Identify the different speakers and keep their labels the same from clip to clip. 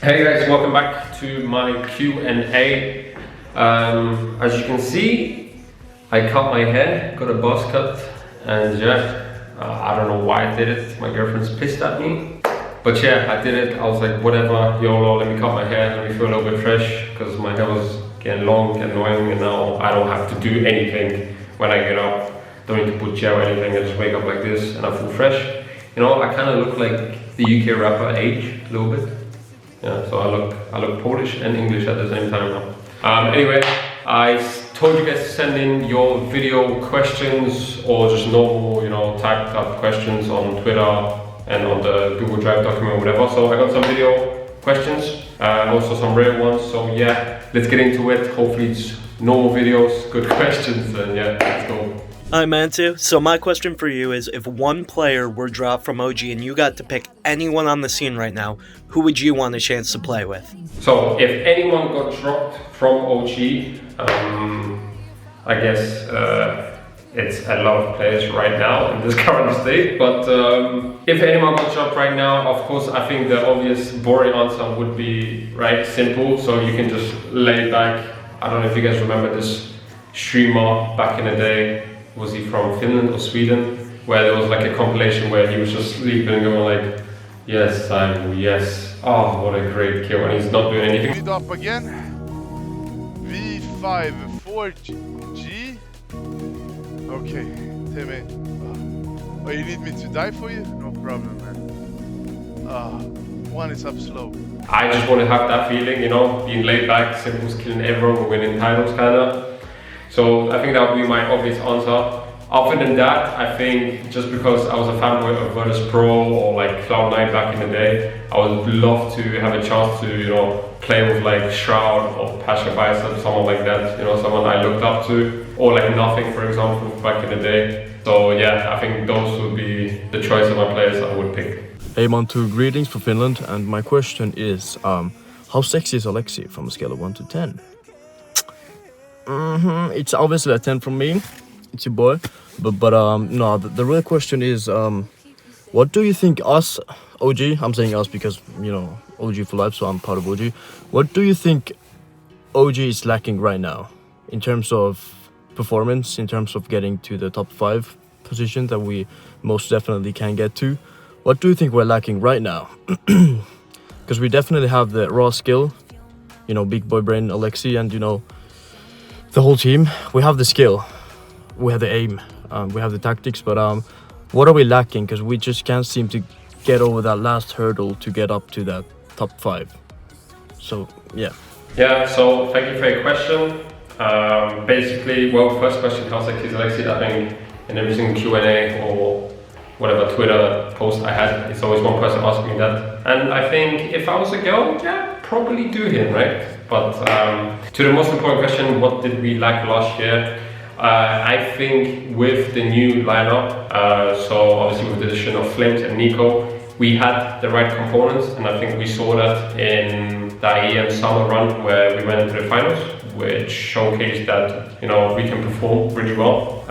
Speaker 1: Hey guys, welcome back to my Q&A. As you can see, I cut my hair, got a buzz cut, and I don't know why I did it. My girlfriend's pissed at me. But yeah, I did it. I was like, whatever, YOLO, let me cut my hair, let me feel a little bit fresh, because my hair was getting long and annoying, and now I don't have to do anything when I get up. Don't need to put gel or anything, I just wake up like this and I feel fresh. You know, I kind of look like the UK rapper Heyy, a little bit. Yeah, so I look Polish and English at the same time now. Anyway, I told you guys to send in your video questions or just normal, you know, typed up questions on Twitter and on the Google Drive document or whatever. So I got some video questions, also some real ones. So yeah, let's get into it. Hopefully it's normal videos, good questions, and yeah, let's go.
Speaker 2: Hi Mantuu, so my question for you is, if one player were dropped from OG and you got to pick anyone on the scene right now, who would you want a chance to play with?
Speaker 1: So if anyone got dropped from OG, I guess it's a lot of players right now in this current state, but if anyone got dropped right now, of course I think the obvious boring answer would be s1mple, so you can just lay back. I don't know if you guys remember this streamer back in the day. Was he from Finland or Sweden? Where there was like a compilation where he was just sleeping and going like, yes, ZywOo, yes. Oh, what a great kill, and he's not doing anything.
Speaker 3: Lead up again. V5 4G. Okay, tell me. Oh, you need me to die for you? No problem, man. One is up slow.
Speaker 1: I just want to have that feeling, you know, being laid back, s1mple's killing everyone, we're winning titles, kinda. So I think that would be my obvious answer. Other than that, I think just because I was a fanboy of Virtus Pro or like Cloud9 back in the day, I would love to have a chance to, you know, play with like Shroud or Pasha Bicep, someone like that, you know, someone I looked up to, or like Nothing, for example, back in the day. So yeah, I think those would be the choice of my players I would pick.
Speaker 4: Hey Mantuu, greetings from Finland, and my question is, how sexy is Alexi from a scale of 1 to 10? It's obviously a 10 from me. It's your boy. But no, the real question is, what do you think us, OG, I'm saying us because, you know, OG for life, so I'm part of OG. What do you think OG is lacking right now in terms of performance, in terms of getting to the top 5 position that we most definitely can get to? What do you think we're lacking right now? Because we definitely have the raw skill, you know, big boy brain, Alexi, and, you know, the whole team. We have the skill, we have the aim, we have the tactics, but what are we lacking? Because we just can't seem to get over that last hurdle to get up to that top 5. So yeah.
Speaker 1: Yeah, so thank you for your question. Basically, well, first question, how sexy is Alexi? I think in every single Q&A or whatever Twitter post I had, it's always one person asking me that. And I think if I was a girl, yeah, probably do him, right? But to the most important question, what did we lack last year? I think with the new lineup, so obviously with the addition of Flames and Nico, we had the right components, and I think we saw that in the EM summer run where we went into the finals, which showcased that, you know, we can perform really well.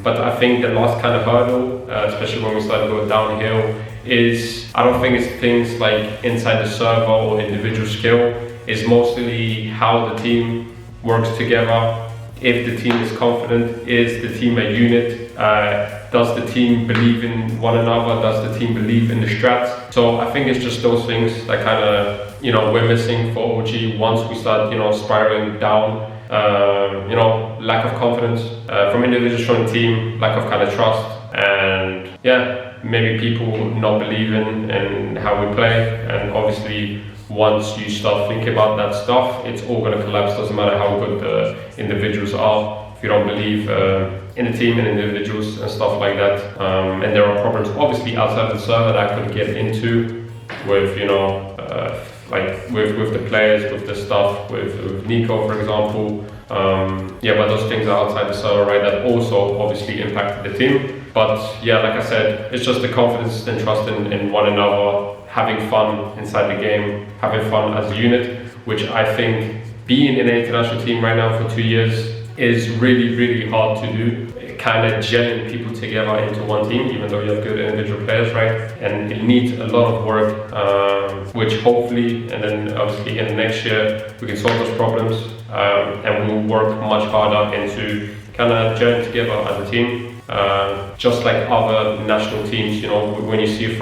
Speaker 1: But I think the last kind of hurdle, especially when we started going downhill, is I don't think it's things like inside the server or individual skill. It's mostly how the team works together. If the team is confident, is the team a unit? Does the team believe in one another? Does the team believe in the strats? So I think it's just those things that kind of, you know, we're missing for OG once we start, you know, spiraling down. You know, lack of confidence from individuals from the team, lack of kind of trust, and yeah, maybe people not believing in how we play. And obviously, once you start thinking about that stuff, it's all going to collapse. Doesn't matter how good the individuals are. If you don't believe in the team and individuals and stuff like that, and there are problems obviously outside the server that I could get into with, you know, like with the players, with the stuff, with Nico, for example. Yeah, but those things are outside the server, right? That also obviously impacted the team. But yeah, like I said, it's just the confidence and trust in one another, having fun inside the game, having fun as a unit, which I think being in an international team right now for 2 years is really, really hard to do. kind of gelling people together into one team, even though you have good individual players, right? And it needs a lot of work, which hopefully, and then obviously in the next year, we can solve those problems, and we'll work much harder into kind of gelling together as a team. Just like other national teams, you know, when you see a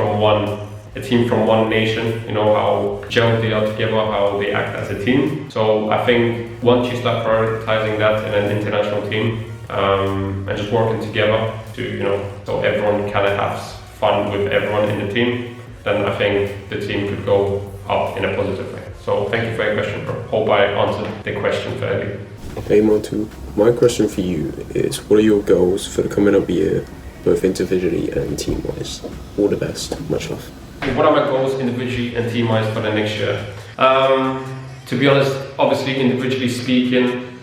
Speaker 1: team from one nation, you know, how gelled they are together, how they act as a team. So I think once you start prioritizing that in an international team, and just working together to, you know, so everyone kind of has fun with everyone in the team, then I think the team could go up in a positive way. So thank you for your question, bro. Hope I answered the question fairly.
Speaker 5: Hey Mantuu, my question for you is, what are your goals for the coming up year, both individually and team-wise? All the best, much love.
Speaker 1: What are my goals individually and team-wise for the next year? To be honest, obviously individually speaking,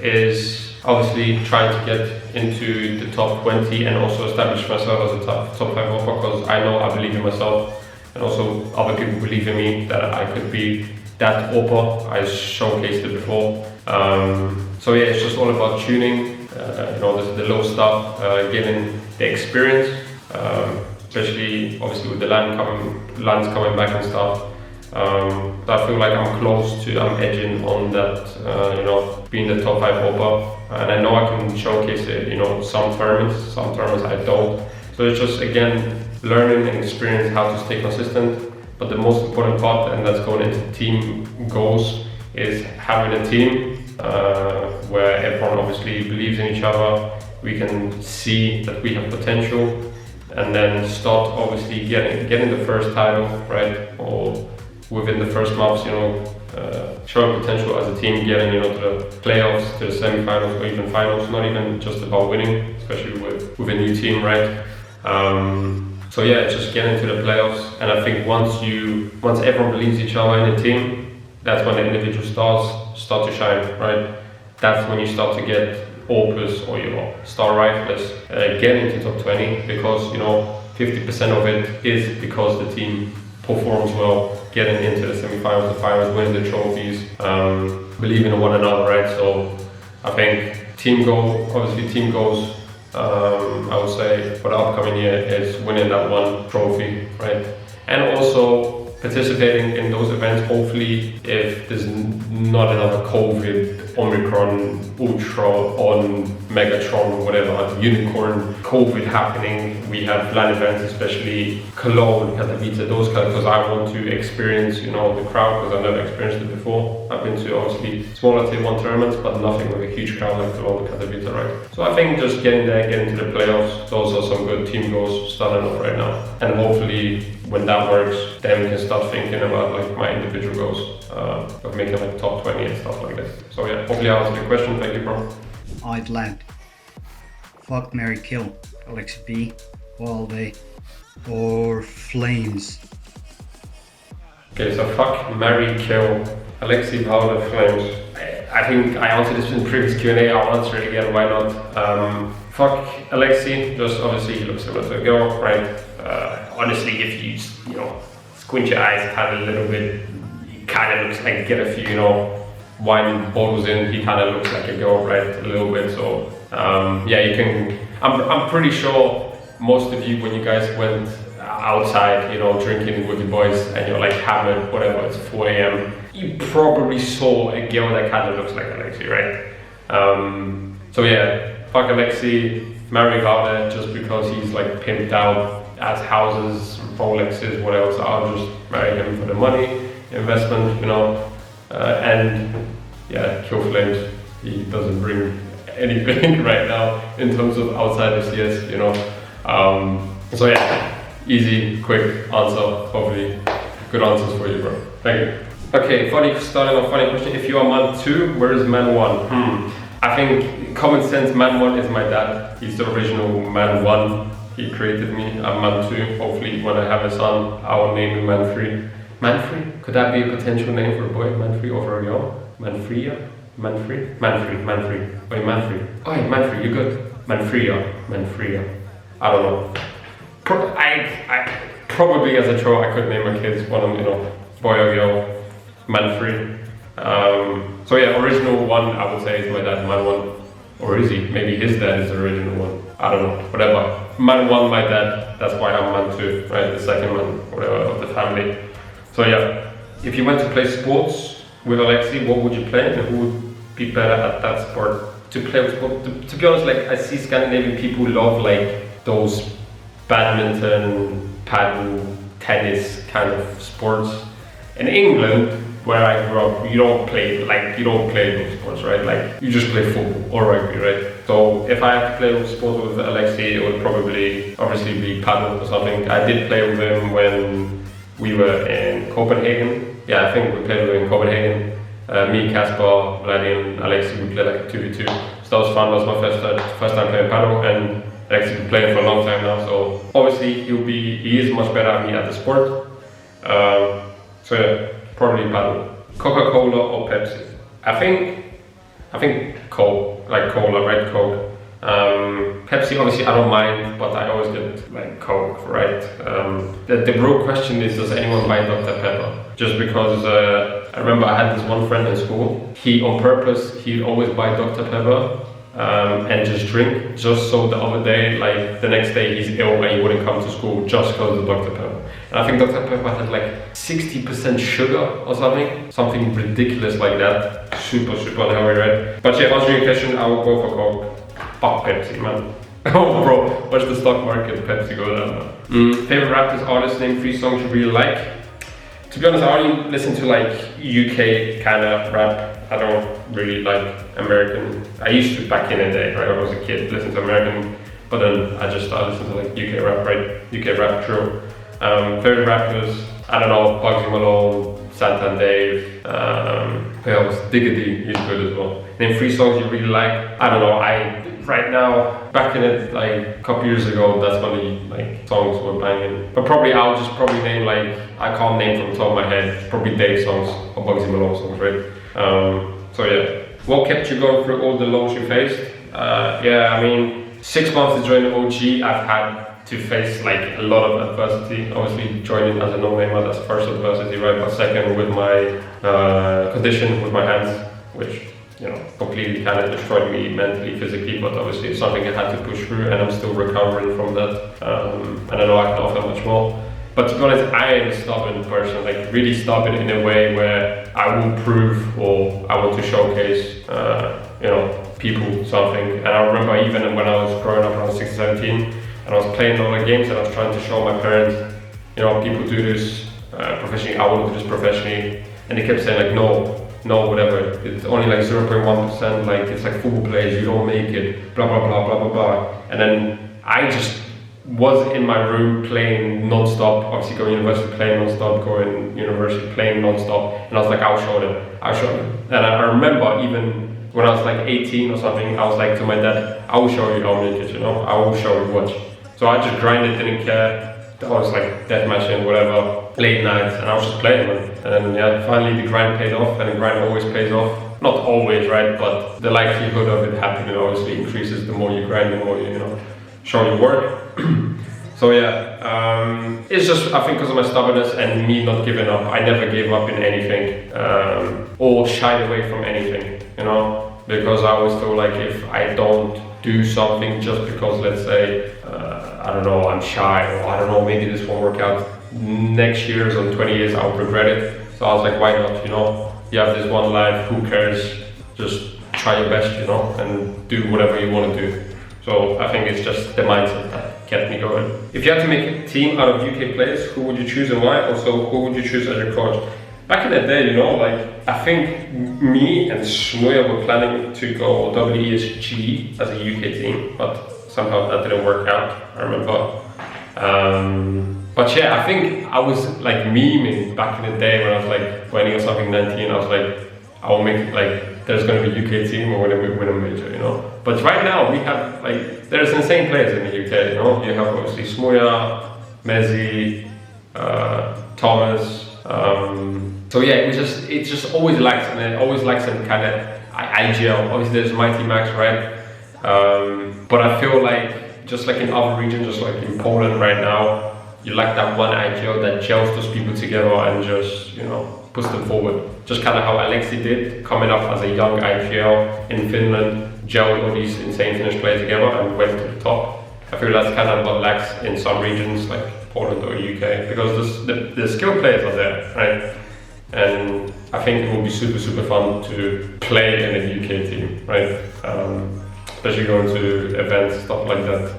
Speaker 1: is obviously trying to get into the top 20 and also establish myself as a top 5 hopper, because I know I believe in myself and also other people believe in me that I could be that hopper. I showcased it before. So yeah, it's just all about tuning, you know, the low stuff, getting the experience, especially obviously with the lands coming back and stuff. I feel like I'm edging on that, you know, being the top 5 hopper, and I know I can showcase it, you know, some tournaments I don't. So it's just, again, learning and experience how to stay consistent. But the most important part, and that's going into team goals, is having a team where everyone obviously believes in each other. We can see that we have potential, and then start obviously getting the first title, right? Or within the first months, you know, showing potential as a team, getting, you know, to the playoffs, to the semi-finals, or even finals. Not even just about winning, especially with a new team, right? So yeah, it's just getting to the playoffs, and I think once everyone believes each other in the team, that's when the individual stars start to shine, right? That's when you start to get opus or your star rifles get into top 20, because, you know, 50% of it is because the team performs well, getting into the semi-finals, the finals, winning the trophies, believing in one another, right? So I think team goals, I would say for the upcoming year is winning that one trophy, right? And also participating in those events, hopefully, if there's not another COVID, Omicron, Ultra, on Megatron, whatever, Unicorn, COVID happening, we have LAN events, especially Cologne, Katowice, those kind, because I want to experience, you know, the crowd, because I've never experienced it before. I've been to obviously smaller tier 1 tournaments, but nothing with a huge crowd like Cologne, Katowice, right? So I think just getting there, getting to the playoffs, those are some good team goals starting off right now. And hopefully, when that works, then we can start thinking about like my individual goals of making like top 20 and stuff like this. So yeah, hopefully I answered your question. Thank you, bro.
Speaker 6: I'd land. Fuck, marry, kill. Alexi B, Walde, or Flames.
Speaker 1: Okay, so fuck, marry, kill. Alexi, Walde, Flames. I think I answered this in the previous Q&A. I'll answer it again. Why not? Fuck Alexi. Just obviously he looks similar to a girl, right? Honestly, if you know, squint your eyes kind of a little bit, he kind of looks like, get a few, you know, wine bottles in, he kind of looks like a girl, right, a little bit. So yeah, you can, I'm pretty sure most of you, when you guys went outside, you know, drinking with your boys and you're like hammered, whatever, it's 4 a.m, you probably saw a girl that kind of looks like Alexi, right? So yeah, fuck Alexi, marry Valde, just because he's like pimped out, has houses, Rolexes, what else. I'll just marry him for the money, investment, you know, and yeah, kill Flames. He doesn't bring anything right now in terms of outside of CS, you know. So yeah, easy, quick answer, hopefully good answers for you, bro. Thank you. Okay, starting off funny question. If you are man 2, where is man 1? I think common sense, man 1 is my dad. He's the original man 1. He created me. I'm man 2. Hopefully when I have a son, I will name him man 3. Man 3? Could that be a potential name for a boy? Man 3 or for a girl? Manfria? Manfree? Manfree. Wait, Manfree. Oh, yeah, Manfree, you're good. Manfria. I don't know. I probably as a troll I could name my kids one of, you know, boy or girl, Manfree. So yeah, original 1 I would say is my dad, man 1. Or is he? Maybe his dad is the original one. I don't know, whatever. Man one, my dad, that's why I'm Mantuu, right? The second man, whatever, of the family. So yeah, if you went to play sports with Alexi, what would you play and who would be better at that sport? To play with sport, to be honest, like I see Scandinavian people love like those badminton, paddle, tennis kind of sports. In England, where I grew up, you don't play those sports, right? Like you just play football or rugby, right? So if I had to play with sports with Alexi, it would probably obviously be paddle or something. I did play with him when we were in Copenhagen. Yeah, I think we played with him in Copenhagen. Me, Casper, Vladdy and Alexi, we played like a 2v2. So that was fun. That was my first time playing paddle, and Alexi been playing for a long time now. So obviously he is much better than me at the sport. So yeah, probably paddle. Coca-Cola or Pepsi? I think Coke, like cola, red Coke. Pepsi, obviously I don't mind, but I always get like Coke, right? The real question is, does anyone buy Dr. Pepper? Just because I remember I had this one friend in school, he on purpose, he'd always buy Dr. Pepper and just drink, just so the other day, like the next day he's ill and he wouldn't come to school just because of Dr. Pepper. And I think Dr. Pepper had like 60% sugar or something ridiculous like that. Super unhealthy, right? But yeah, answering your question, I will go for Coke. Fuck Pepsi, man. Oh bro, watch the stock market, Pepsi go down. Favorite rappers, artists, name 3 songs you really like. To be honest, I only listen to like UK kind of rap. I don't really like American. I used to back in the day, right? When I was a kid, listen to American, but then I just started listening to like UK rap, right? UK rap, true. Favorite rappers, I don't know, Bugsy Malone, Santan Dave, who else? Diggity, he's good as well. Name 3 songs you really like. I don't know, right now, back in it, like a couple years ago, that's when the like songs were banging. But I'll just name like, I can't name from the top of my head, probably Dave songs or Bugsy Malone songs, right? So yeah, what kept you going through all the lows you faced? Yeah, I mean, 6 months to join the OG, I've had to face like a lot of adversity. Obviously joining as a no-namer, that's first adversity, right? But second, with my condition with my hands, which completely kind of destroyed me mentally, physically, but obviously it's something I had to push through and I'm still recovering from that. And I know I can offer much more. But to be honest, I am a stubborn person, like really stubborn in a way where I will prove or I want to showcase, people something. And I remember even when I was growing up around 16, 17, and I was playing all the games and I was trying to show my parents, people do this professionally, I want to do this professionally. And they kept saying like, no, whatever, it's only like 0.1%, like it's like football players, you don't make it, blah, blah, blah, blah, blah, blah. And then I just was in my room playing non-stop, obviously going to university, playing non-stop, going university, playing non-stop. And I was like, I'll show them. And I remember even when I was like 18 or something, I was like to my dad, I will show you, I'll make it, I will show you, watch. So I just grinded, didn't care. I was like deathmatching, whatever, late nights, and I was just playing, man. And then yeah, finally the grind paid off, and the grind always pays off. Not always, right? But the likelihood of it happening obviously increases the more you grind, the more you show your work. So yeah, it's just, I think because of my stubbornness and me not giving up, I never gave up in anything, or shied away from anything, because I always feel like if I don't do something just because, let's say, I don't know, I'm shy, or I don't know, maybe this won't work out, next years or 20 years I'll regret it. So I was like, why not, you have this one life, who cares, just try your best, and do whatever you want to do. So I think it's just the mindset that kept me going. If you had to make a team out of UK players, who would you choose and why? Also, who would you choose as your coach? Back in the day, I think me and s1mple were planning to go WESG as a UK team, but somehow that didn't work out, I remember. But yeah, I think I was like memeing back in the day when I was like 20 or something, 19, I was like, I will make it like, there's going to be a UK team or win a major, But right now we have like, there's insane players in the UK, You have obviously s1mple, Mezzi, Thomas. So yeah, it just always lacks, and it always lacks some kind of IGL. Obviously there's Mighty Max, right? But I feel like, just like in other regions, just like in Poland right now, you lack that one IGL that gels those people together and just, push them forward. Just kind of how Alexi did, coming up as a young IGL in Finland, gelled all these insane Finnish players together and went to the top. I feel that's kind of what lacks in some regions like Poland or UK, because the skilled players are there, right? And I think it will be super fun to play in a UK team, right? Especially going to events, stuff like that.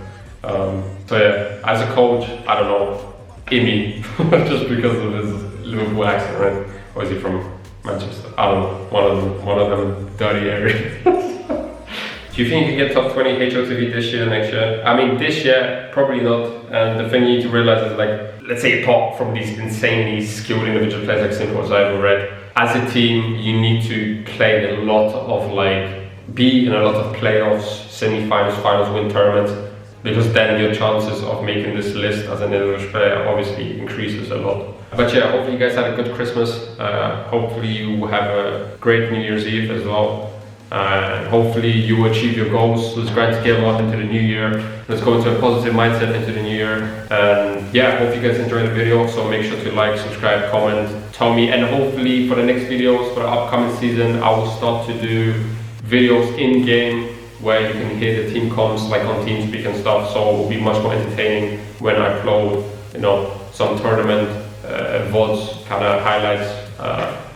Speaker 1: So yeah, as a coach, I don't know, Imi, just because of his Liverpool accent, right? Or is he from Manchester? I don't know, one of them dirty areas. Do you think you can get top 20 HOTV this year, next year? I mean, this year, probably not. And the thing you need to realize is, like, let's say apart from these insanely skilled individual players like s1mple or ZywOo, right? As a team, you need to play a lot of, like, be in a lot of playoffs, semi-finals, finals, win tournaments, because then your chances of making this list as an individual player obviously increases a lot. But yeah, hopefully you guys had a good Christmas. Hopefully you have a great New Year's Eve as well. And hopefully you achieve your goals. Let's grind together into the new year. Let's go into a positive mindset into the new year. And yeah, hope you guys enjoyed the video. So make sure to like, subscribe, comment, tell me. And hopefully for the next videos, for the upcoming season, I will start to do videos in game where you can hear the team comms like on TeamSpeak and stuff. So it will be much more entertaining when I upload, you know, some tournament VODs, kind of highlights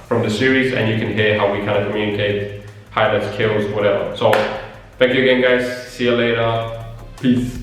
Speaker 1: from the series, and you can hear how we kind of communicate, highlights, kills, whatever. So thank you again, guys. See you later. Peace.